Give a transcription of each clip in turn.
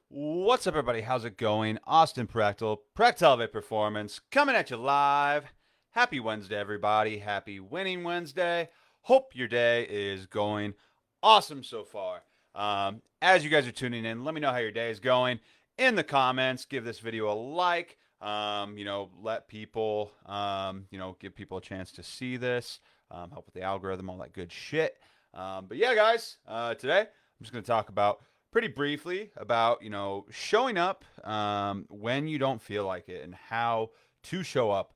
What's up, everybody? How's it going? Austin prechtelevate Performance, coming at you live. Happy Wednesday, everybody. Happy Winning Wednesday. Hope your day is going awesome so far. As you guys are tuning in, let me know how your day is going in the comments. Give this video a like. Let people, give people a chance to see this. Help with the algorithm, all that good shit. But yeah, guys, today I'm just going to talk about pretty briefly about showing up when you don't feel like it, and how to show up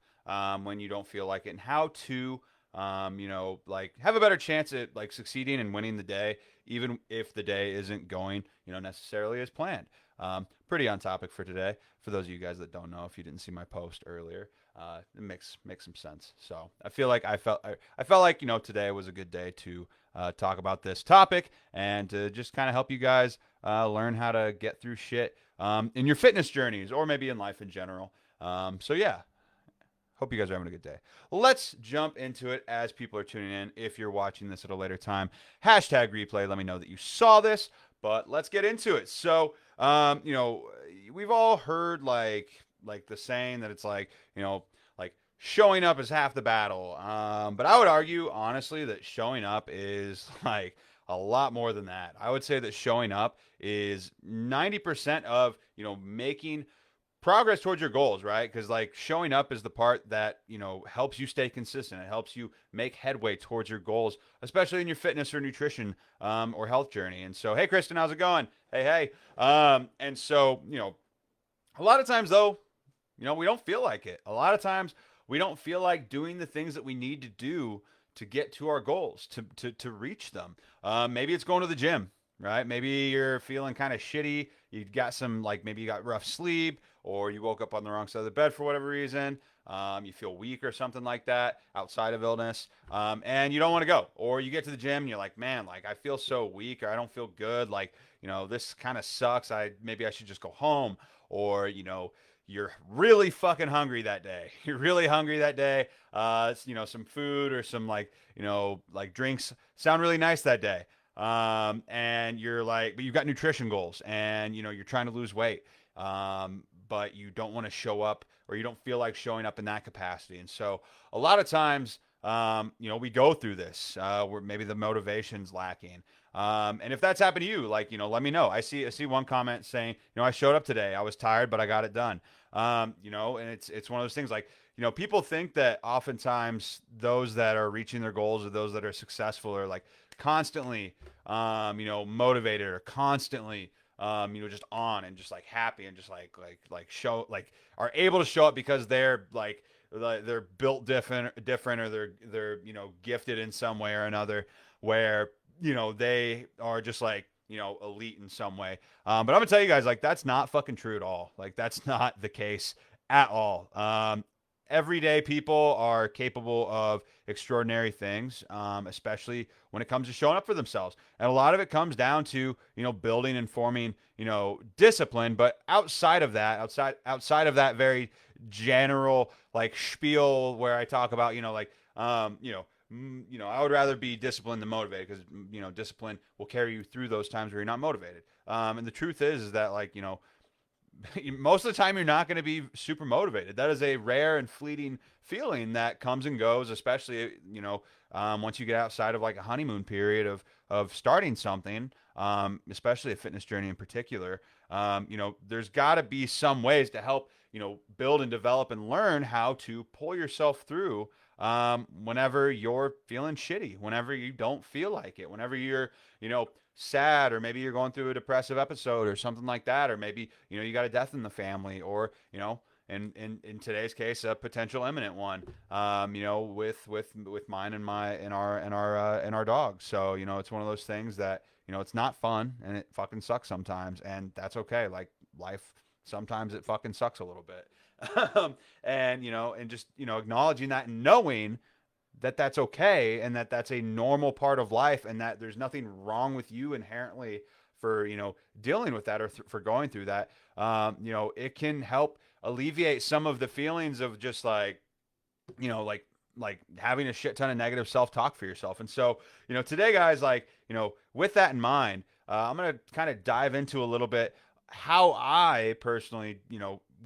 when you don't feel like it, and how to have a better chance at like succeeding and winning the day, even if the day isn't going necessarily as planned. Pretty on topic for today. For those of you guys that don't know, if you didn't see my post earlier, it makes some sense. So I felt like today was a good day to talk about this topic and to just kind of help you guys learn how to get through shit in your fitness journeys, or maybe in life in general. So yeah, hope you guys are having a good day. Let's jump into it as people are tuning in. If you're watching this at a later time, hashtag replay. Let me know that you saw this. But let's get into it. So, we've all heard like the saying that it's like showing up is half the battle. But I would argue honestly that showing up is like a lot more than that. I would say that showing up is 90% of making progress towards your goals, right? Because like showing up is the part that helps you stay consistent. It helps you make headway towards your goals, especially in your fitness or nutrition or health journey. And so, hey, Kristen, how's it going? Hey. And so a lot of times though, we don't feel like it. A lot of times we don't feel like doing the things that we need to do to get to our goals, to reach them. Maybe it's going to the gym, right? Maybe you're feeling kind of shitty. You got some, like, maybe you got rough sleep, or you woke up on the wrong side of the bed for whatever reason. You feel weak or something like that outside of illness, and you don't want to go. Or you get to the gym and you're like, man, like I feel so weak, or I don't feel good. Like, this kind of sucks. Maybe I should just go home. Or, you're really fucking hungry that day. You're really hungry that day. Some food or some like drinks sound really nice that day. And you're like, but you've got nutrition goals, and you're trying to lose weight. But you don't want to show up, or you don't feel like showing up in that capacity. And so a lot of times, we go through this where maybe the motivation's lacking. And if that's happened to you, like, let me know. I see one comment saying, I showed up today. I was tired, but I got it done. And it's one of those things like, people think that oftentimes those that are reaching their goals, or those that are successful, are like constantly, motivated, or constantly, just on and just like happy, and just like show, like are able to show up because they're built different, or they're gifted in some way or another, where they are just like elite in some way. But I'm gonna tell you guys, like, that's not fucking true at all. Like, that's not the case at all. Everyday people are capable of extraordinary things, especially when it comes to showing up for themselves. And a lot of it comes down to building and forming discipline. But outside of that, outside of that very general like spiel where I talk about I would rather be disciplined than motivated, because discipline will carry you through those times where you're not motivated. And the truth is that like most of the time you're not going to be super motivated. That is a rare and fleeting feeling that comes and goes, especially once you get outside of like a honeymoon period of starting something, especially a fitness journey in particular. There's got to be some ways to help build and develop and learn how to pull yourself through whenever you're feeling shitty, whenever you don't feel like it, whenever you're sad, or maybe you're going through a depressive episode or something like that, or maybe you got a death in the family, or in today's case, a potential imminent one, with mine and our dog. So it's one of those things that it's not fun, and it fucking sucks sometimes, and that's okay. Like, life, sometimes it fucking sucks a little bit. And just acknowledging that, and knowing that that's okay, and that that's a normal part of life, and that there's nothing wrong with you inherently for dealing with that, or for going through that. It can help alleviate some of the feelings of just like like having a shit ton of negative self-talk for yourself. And so today, guys, like with that in mind, I'm gonna kind of dive into a little bit how I personally,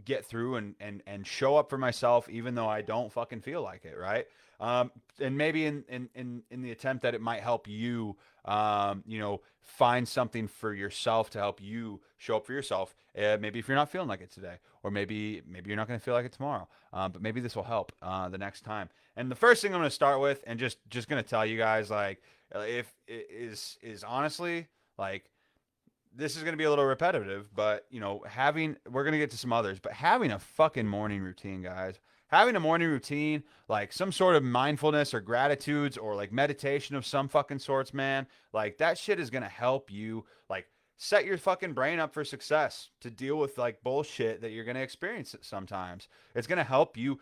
get through and show up for myself, even though I don't fucking feel like it, right? Um, and maybe in the attempt that it might help you, find something for yourself to help you show up for yourself. Maybe if you're not feeling like it today, or maybe you're not going to feel like it tomorrow, but maybe this will help the next time. And the first thing I'm going to start with, and just going to tell you guys, like, if is honestly like this is going to be a little repetitive, but we're going to get to some others, but having a fucking morning routine, guys, having a morning routine, like some sort of mindfulness or gratitudes or like meditation of some fucking sorts, man, like that shit is going to help you, like, set your fucking brain up for success to deal with like bullshit that you're going to experience sometimes. It's going to help you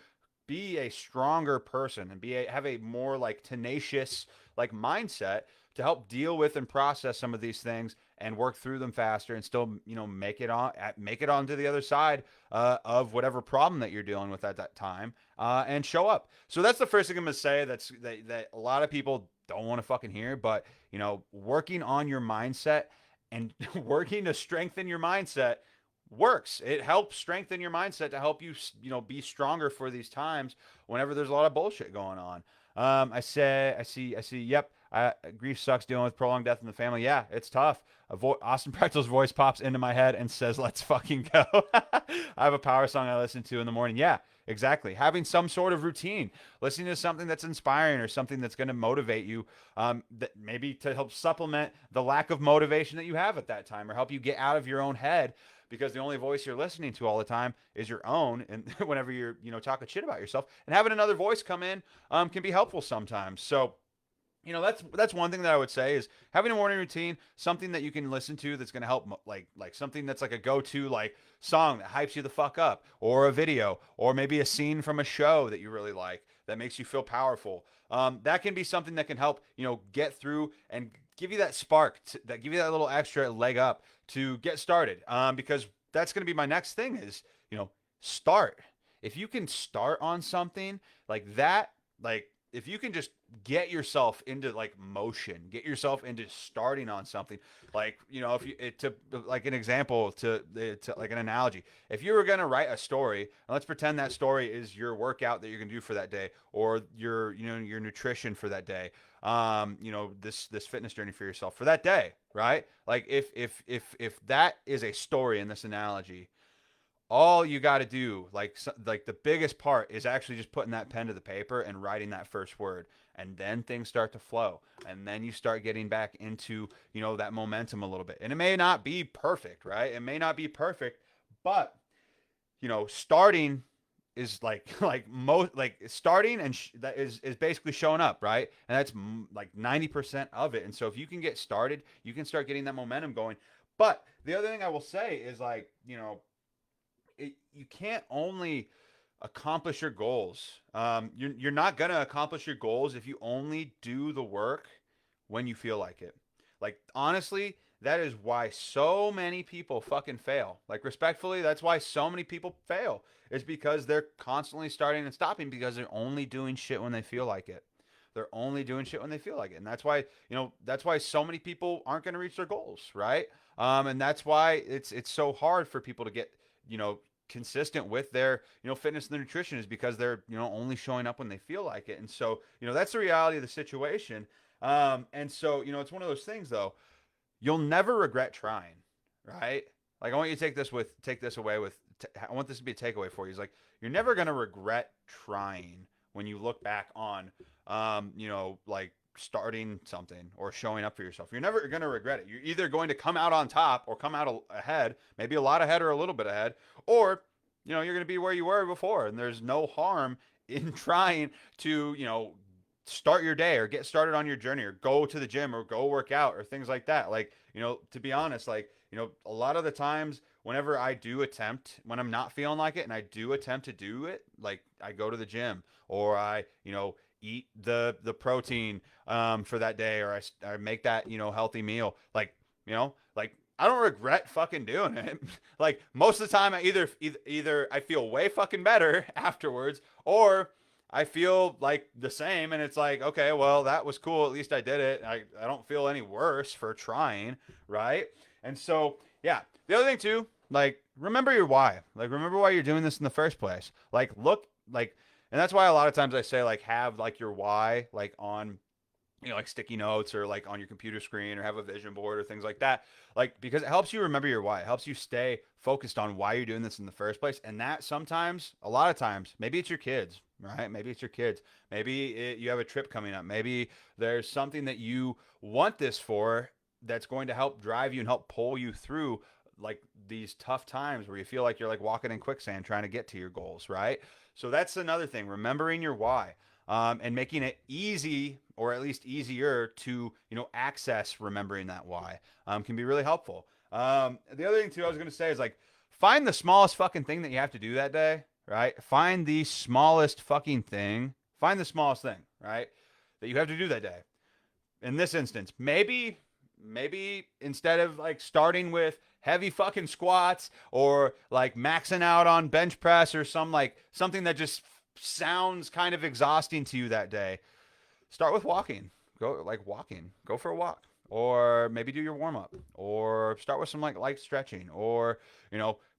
be a stronger person and have a more like tenacious like mindset to help deal with and process some of these things and work through them faster and still make it onto the other side of whatever problem that you're dealing with at that time, and show up. So that's the first thing I'm gonna say. That a lot of people don't want to fucking hear, but working on your mindset and working to strengthen your mindset works. It helps strengthen your mindset to help you, be stronger for these times whenever there's a lot of bullshit going on. I see. Yep. Grief sucks dealing with prolonged death in the family. Yeah, it's tough. Austin Prechtel's voice pops into my head and says, "Let's fucking go." I have a power song I listen to in the morning. Yeah, exactly. Having some sort of routine, listening to something that's inspiring or something that's going to motivate you, that maybe to help supplement the lack of motivation that you have at that time, or help you get out of your own head, because the only voice you're listening to all the time is your own. And whenever you're, talking shit about yourself, and having another voice come in, can be helpful sometimes. So, that's one thing that I would say is having a morning routine, something that you can listen to that's going to help, like something that's like a go-to like song that hypes you the fuck up, or a video, or maybe a scene from a show that you really like that makes you feel powerful. That can be something that can help, get through and give you that spark, that give you that little extra leg up to get started. Because that's going to be my next thing is, start. If you can start on something like that, like if you can just get yourself into like motion, get yourself into starting on something, like, if you to like an example, to like an analogy, if you were going to write a story, and let's pretend that story is your workout that you're going to do for that day, or your nutrition for that day, this fitness journey for yourself for that day, right? Like if that is a story in this analogy, all you got to do, like the biggest part is actually just putting that pen to the paper and writing that first word, and then things start to flow, and then you start getting back into that momentum a little bit. And it may not be perfect, right? It may not be perfect, but starting is like most, like starting, and that is basically showing up, right? And that's like 90% of it. And so if you can get started, you can start getting that momentum going. But the other thing I will say is, like, you can't only accomplish your goals. You're not gonna accomplish your goals if you only do the work when you feel like it. Like, honestly, that is why so many people fucking fail. Like, respectfully, that's why so many people fail. It's because they're constantly starting and stopping because they're only doing shit when they feel like it. They're only doing shit when they feel like it. And that's why so many people aren't going to reach their goals, right? And that's why it's so hard for people to get, you know, consistent with their, fitness and their nutrition, is because they're, only showing up when they feel like it. And so, that's the reality of the situation. And so, it's one of those things, though. You'll never regret trying, right? Like, I want you to take this away with, I want this to be a takeaway for you. Is like, you're never going to regret trying when you look back on, like starting something or showing up for yourself. You're never going to regret it. You're either going to come out on top or come out ahead, maybe a lot ahead or a little bit ahead, or, you're going to be where you were before. And there's no harm in trying to, start your day or get started on your journey or go to the gym or go work out or things like that. Like, to be honest, like, a lot of the times whenever I do attempt, when I'm not feeling like it and I do attempt to do it, like I go to the gym, or I, eat the protein for that day, or I make that, healthy meal. Like I don't regret fucking doing it. Like, most of the time I either I feel way fucking better afterwards, or I feel like the same, and it's like, okay, well, that was cool. At least I did it. I don't feel any worse for trying, right? And so Yeah. The other thing too, like remember your why. Like remember why you're doing this in the first place. Like look like and that's why a lot of times I say like have like your why like on like sticky notes or like on your computer screen or have a vision board or things like that. Like because it helps you remember your why. It helps you stay focused on why you're doing this in the first place. And that sometimes, a lot of times, maybe it's your kids, right? Maybe it's your kids. Maybe you have a trip coming up. Maybe there's something that you want this for that's going to help drive you and help pull you through like these tough times where you feel like you're like walking in quicksand trying to get to your goals, right? So that's another thing, remembering your why. And making it easy or at least easier to access remembering that why can be really helpful. The other thing too I was going to say is like find the smallest fucking thing that you have to do that day, right? Find the smallest fucking thing. Find the smallest thing, right? That you have to do that day. In this instance, maybe instead of like starting with heavy fucking squats or like maxing out on bench press or something that just sounds kind of exhausting to you that day, start with walking. Go like walking. Go for a walk. Or maybe do your warm up. Or start with some like light stretching. Or,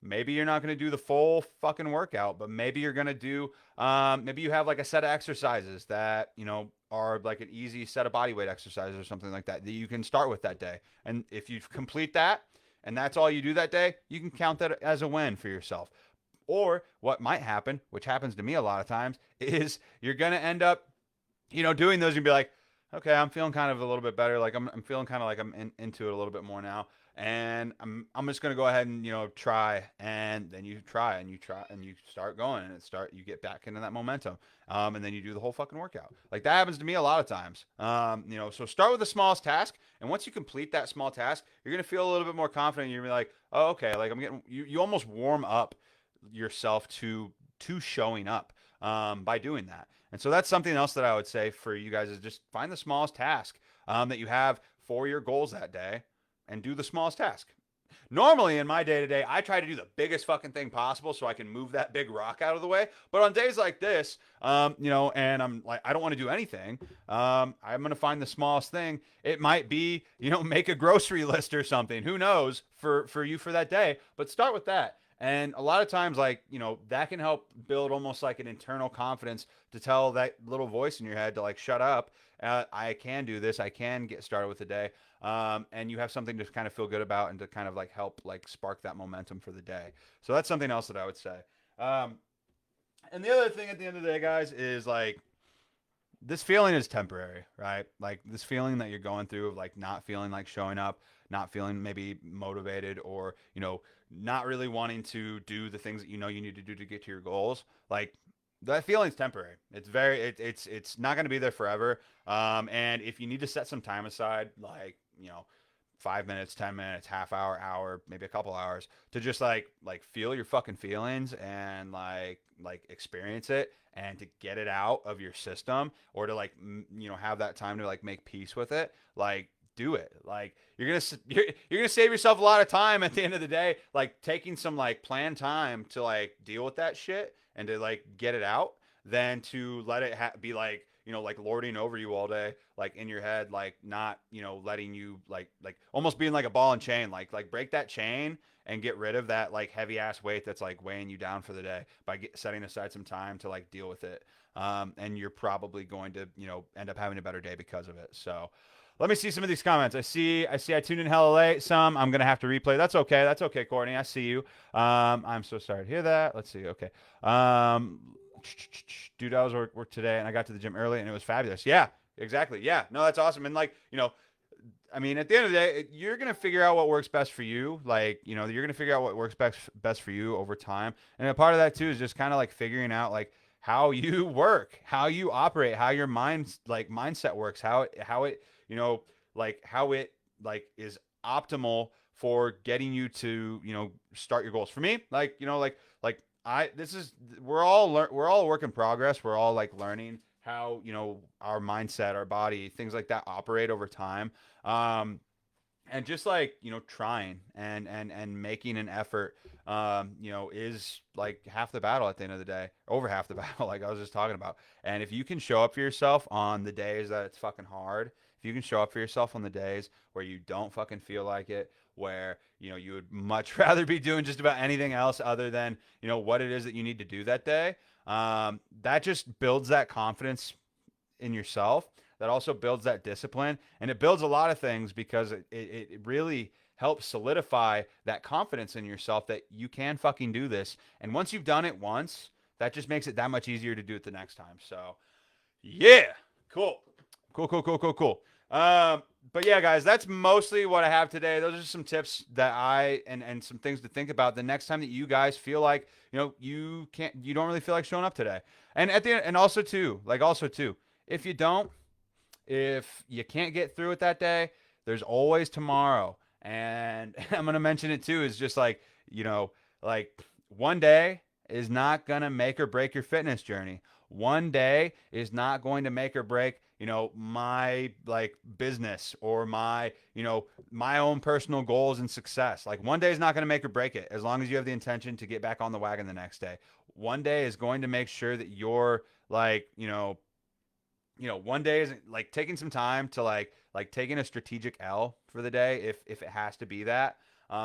maybe you're not going to do the full fucking workout, but maybe you're going to do, maybe you have like a set of exercises that, are like an easy set of body weight exercises or something like that you can start with that day. And if you complete that and that's all you do that day, you can count that as a win for yourself. Or what might happen, which happens to me a lot of times, is you're going to end up doing those and be like, okay, I'm feeling kind of a little bit better. Like I'm feeling kind of like I'm into it a little bit more now. And I'm just going to go ahead and, try. And then you try and you try and you start going and you get back into that momentum. And then you do the whole fucking workout. Like that happens to me a lot of times. So start with the smallest task. And once you complete that small task, you're going to feel a little bit more confident. You're going to be like, oh, okay. Like you almost warm up yourself to showing up by doing that. And so that's something else that I would say for you guys is just find the smallest task that you have for your goals that day and do the smallest task. Normally in my day to day, I try to do the biggest fucking thing possible so I can move that big rock out of the way. But on days like this, and I'm like, I don't want to do anything. I'm going to find the smallest thing. It might be, make a grocery list or something. Who knows for you for that day? But start with that. And a lot of times, like, that can help build almost like an internal confidence to tell that little voice in your head to like, shut up. I can do this. I can get started with the day. And you have something to kind of feel good about and to kind of like help like spark that momentum for the day. So that's something else that I would say. And the other thing at the end of the day, guys, is like, this feeling is temporary, right? Like this feeling that you're going through of like not feeling like showing up, not feeling maybe motivated or, not really wanting to do the things that you need to do to get to your goals. Like that feeling's temporary. It's not going to be there forever. And if you need to set some time aside, like, 5 minutes, 10 minutes, half hour, maybe a couple hours to just like feel your fucking feelings and like experience it and to get it out of your system or to like have that time to like make peace with it, like do it. Like you're gonna save yourself a lot of time at the end of the day, like taking some like planned time to like deal with that shit and to like get it out than to let it be like like lording over you all day, like in your head, like not, letting you like almost being like a ball and chain, like break that chain and get rid of that like heavy ass weight that's like weighing you down for the day by setting aside some time to like deal with it. And you're probably going to, end up having a better day because of it. So let me see some of these comments. I tuned in hella late. Some I'm gonna have to replay. That's okay. That's okay, Courtney. I see you. I'm so sorry to hear that. Let's see. Okay. Dude, I was work today and I got to the gym early and it was fabulous. Yeah, exactly. Yeah, no, that's awesome. And like, I mean, at the end of the day, you're gonna figure out what works best for you. Like, you're gonna figure out what works best for you over time. And a part of that too is just kind of like figuring out like how you work, how you operate, how your mindset works, how it like how it like is optimal for getting you to start your goals. For me, like I this is we're all a work in progress. We're all like learning how our mindset, our body, things like that operate over time. And just like trying and making an effort is like half the battle at the end of the day, over half the battle, like I was just talking about. And if you can show up for yourself on the days that it's fucking hard, if you can show up for yourself on the days where you don't fucking feel like it, where, you would much rather be doing just about anything else other than, what it is that you need to do that day. That just builds that confidence in yourself. That also builds that discipline, and it builds a lot of things because it really helps solidify that confidence in yourself that you can fucking do this. And once you've done it once, that just makes it that much easier to do it the next time. So, yeah, cool, cool, cool, cool, cool, cool. But yeah, guys, that's mostly what I have today. Those are some tips that and some things to think about the next time that you guys feel like you don't really feel like showing up today. And at the end, and also too, if you don't, if you can't get through it that day, there's always tomorrow. And I'm gonna mention it too. Is just like like one day is not gonna make or break your fitness journey. One day is not going to make or break my like business or my own personal goals and success. Like one day is not going to make or break it as long as you have the intention to get back on the wagon the next day. One day is going to make sure that you're like one day is like taking some time to like taking a strategic L for the day if it has to be that.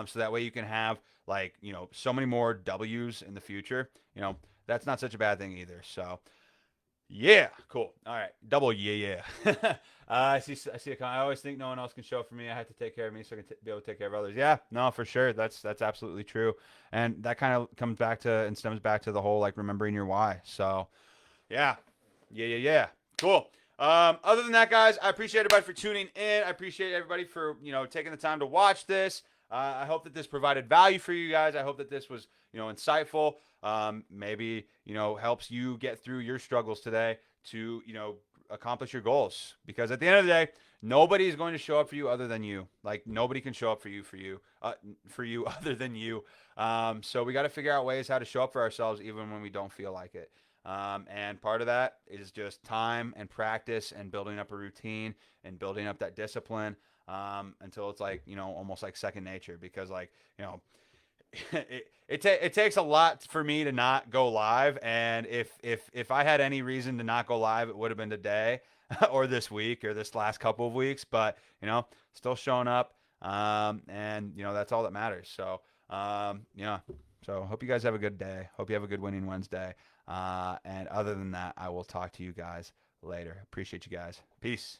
So that way you can have like so many more W's in the future. That's not such a bad thing either. So yeah, cool. All right, double yeah. I see a comment. I always think no one else can show up for me. I have to take care of me so I can be able to take care of others. Yeah, no, for sure. That's absolutely true, and that kind of comes back to and stems back to the whole like remembering your why. So yeah, yeah. Cool. Other than that, guys, I appreciate everybody for tuning in. I appreciate everybody for taking the time to watch this. I hope that this provided value for you guys. I hope that this was insightful. Maybe helps you get through your struggles today to accomplish your goals. Because at the end of the day, nobody is going to show up for you other than you. Like nobody can show up for you other than you. So we got to figure out ways how to show up for ourselves even when we don't feel like it. And part of that is just time and practice and building up a routine and building up that discipline until it's like almost like second nature. Because like it takes a lot for me to not go live, and if I had any reason to not go live, it would have been today or this week or this last couple of weeks. But still showing up, and that's all that matters. So yeah. So hope you guys have a good day. Hope you have a good winning Wednesday. And other than that, I will talk to you guys later. Appreciate you guys. Peace.